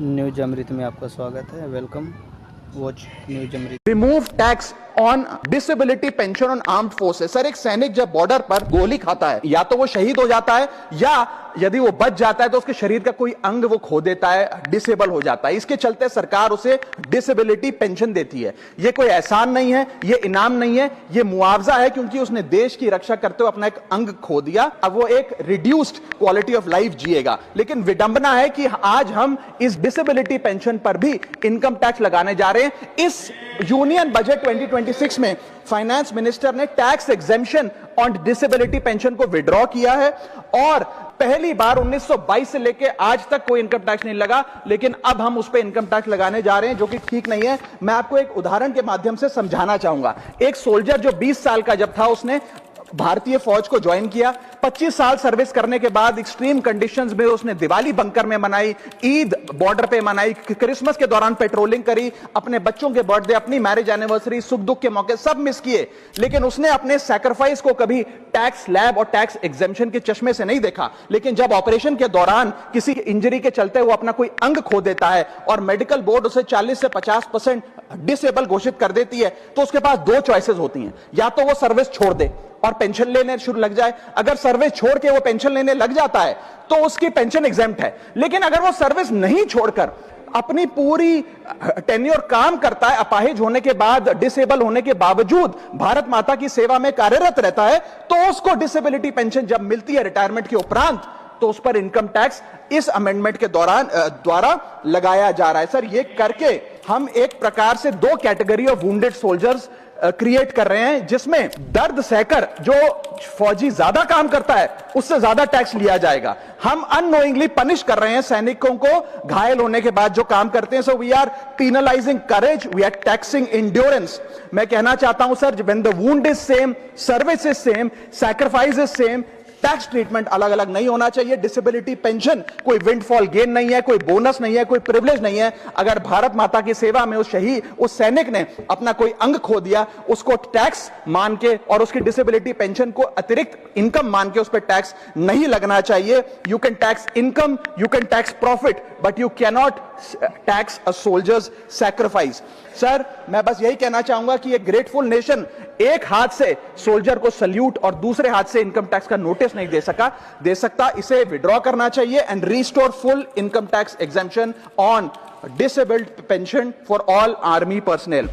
News अमृत में आपका स्वागत है। Welcome, watch news Amrit. Remove tax on disability pension on armed forces. Sir, एक सैनिक जब बॉर्डर पर गोली खाता है, या तो वो शहीद हो जाता है या यदि वो बच जाता है तो उसके शरीर का कोई अंग वो खो देता है, डिसेबल हो जाता है। इसके चलते सरकार उसे डिसेबिलिटी पेंशन देती है। ये कोई एहसान नहीं है, ये इनाम नहीं है, ये मुआवजा है, क्योंकि उसने देश की रक्षा करते हुए अपना एक अंग खो दिया। अब वो एक रिड्यूस्ड क्वालिटी ऑफ लाइफ जिएगा। लेकिन विडंबना है कि आज हम इस डिसेबिलिटी पेंशन पर भी इनकम टैक्स लगाने जा रहे हैं। इस यूनियन बजट 2026 में फाइनेंस मिनिस्टर ने tax exemption on disability pension को विड्रॉ किया है और पहली बार 1922 से लेकर आज तक कोई इनकम टैक्स नहीं लगा, लेकिन अब हम उस पर इनकम टैक्स लगाने जा रहे हैं, जो कि ठीक नहीं है। मैं आपको एक उदाहरण के माध्यम से समझाना चाहूंगा। एक सोल्जर जो 20 साल का जब था, उसने भारतीय फौज को ज्वाइन किया। 25 साल सर्विस करने के बाद एक्सट्रीम कंडीशंस में उसने दिवाली बंकर में मनाई, ईद बॉर्डर पे मनाई, क्रिसमस के दौरान पेट्रोलिंग करी, अपने बच्चों के बर्थडे, अपनी मैरिज एनिवर्सरी, सुख दुख के मौके सब मिस किए। लेकिन उसने अपने सैक्रिफाइस को कभी टैक्स स्लैब और टैक्स एग्जेम्पशन के चश्मे से नहीं देखा। लेकिन जब ऑपरेशन के दौरान किसी इंजरी के चलते वो अपना कोई अंग खो देता है और मेडिकल बोर्ड उसे 40 से 50% डिसेबल घोषित कर देती है, तो उसके पास दो चॉइसेस होती हैं। या तो वो सर्विस छोड़ दे और पेंशन लेने शुरू लग जाए। अगर सर्विस छोड़ के वो पेंशन लेने लग जाता है तो उसकी पेंशन एग्जेम्प्ट है। लेकिन अगर वो सर्विस नहीं छोड़कर अपनी पूरी टेन्योर काम करता है, अपाहिज होने के बाद, डिसेबल होने के बावजूद भारत माता की सेवा में कार्यरत रहता है, तो उसको डिसेबिलिटी पेंशन जब मिलती है रिटायरमेंट के उपरांत, तो उस पर इनकम टैक्स इस अमेंडमेंट के द्वारा लगाया जा रहा है। सर, ये करके हम एक प्रकार से दो category of wounded soldiers create कर रहे हैं, जिसमें दर्द सहकर जो फौजी ज्यादा काम करता है उससे ज्यादा टैक्स लिया जाएगा। हम अननोइंगली पनिश कर रहे हैं सैनिकों को घायल होने के बाद जो काम करते हैं। So we are penalising courage, we are taxing endurance. मैं कहना चाहता हूं sir, when the wound is same, service is same, sacrifice is same, tax treatment अलग अलग नहीं होना चाहिए। डिसेबिलिटी पेंशन कोई विंडफॉल गेन नहीं है, कोई बोनस नहीं है, कोई प्रिविलेज नहीं है। अगर भारत माता की सेवा में उस सैनिक ने अपना कोई अंग खो दिया, उसको टैक्स मान के और उसकी डिसेबिलिटी पेंशन को अतिरिक्त इनकम मान के उस पर टैक्स नहीं लगना चाहिए। You can tax income, you can tax profit, but you cannot tax a soldiers sacrifice. Sir, मैं बस यही कहना चाहूंगा कि एक ग्रेटफुल नेशन एक हाथ से सोल्जर को सल्यूट और दूसरे हाथ से इनकम टैक्स का नोटिस नहीं दे सकता। इसे विड्रॉ करना चाहिए and restore full income tax exemption on disabled pension for all army personnel.